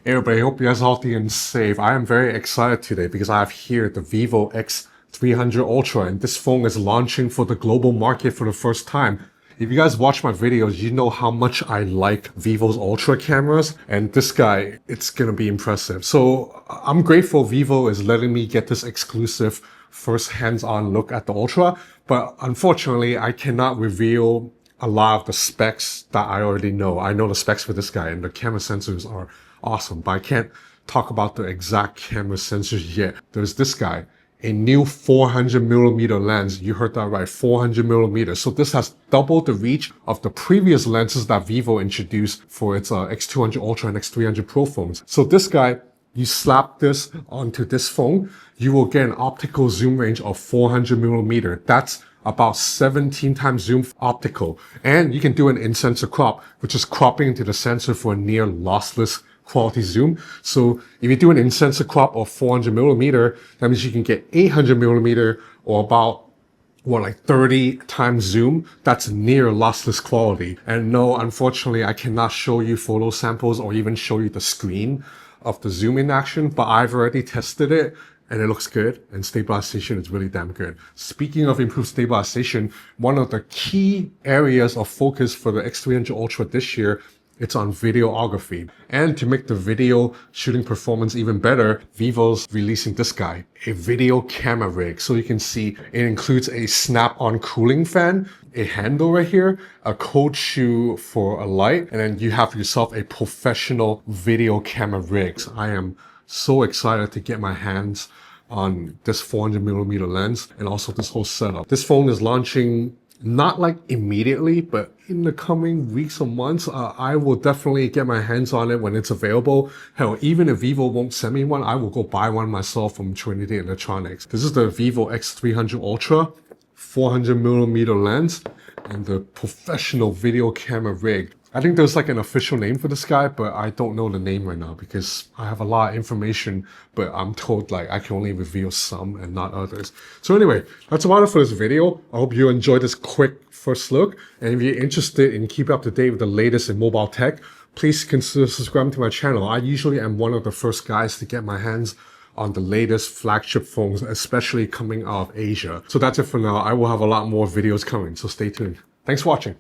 Hey everybody, hope you guys are healthy and safe. I am very excited today because I have here the Vivo X300 Ultra, and this phone is launching for the global market for the first time. If you guys watch my videos, you know how much I like Vivo's Ultra cameras, and this guy, it's gonna be impressive. So I'm grateful Vivo is letting me get this exclusive first hands-on look at the Ultra, but unfortunately I cannot reveal a lot of the specs that I already know. I know the specs for this guy and the camera sensors are awesome, but I can't talk about the exact camera sensors yet. There's this guy, a new 400mm lens. You heard that right, 400mm. So this has double the reach of the previous lenses that Vivo introduced for its X200 Ultra and X300 Pro phones. So this guy, you slap this onto this phone, you will get an optical zoom range of 400mm. That's about 17 times zoom optical. And you can do an in-sensor crop, which is cropping into the sensor for a near lossless quality zoom. So if you do an in-sensor crop of 400mm, that means you can get 800mm or about like 30 times zoom. That's near lossless quality. And no, unfortunately, I cannot show you photo samples or even show you the screen of the zoom in action, but I've already tested it and it looks good, and stabilization is really damn good. Speaking of improved stabilization, one of the key areas of focus for the X300 Ultra this year, it's on videography. And to make the video shooting performance even better, Vivo's releasing this guy, a video camera rig. So you can see it includes a snap-on cooling fan, a handle right here, a cold shoe for a light, and then you have yourself a professional video camera rig. So I am so excited to get my hands on this 400mm lens and also this whole setup. This phone is launching not like immediately, but in the coming weeks or months. I will definitely get my hands on it when it's available. Hell, even if Vivo won't send me one, I will go buy one myself from Trinity Electronics. This is the Vivo X300 Ultra, 400mm lens, and the professional video camera rig. I think there's like an official name for this guy, but I don't know the name right now because I have a lot of information, but I'm told like I can only reveal some and not others. So anyway, that's about it for this video. I hope you enjoyed this quick first look. And if you're interested in keeping up to date with the latest in mobile tech, please consider subscribing to my channel. I usually am one of the first guys to get my hands on the latest flagship phones, especially coming out of Asia. So that's it for now. I will have a lot more videos coming, so stay tuned. Thanks for watching.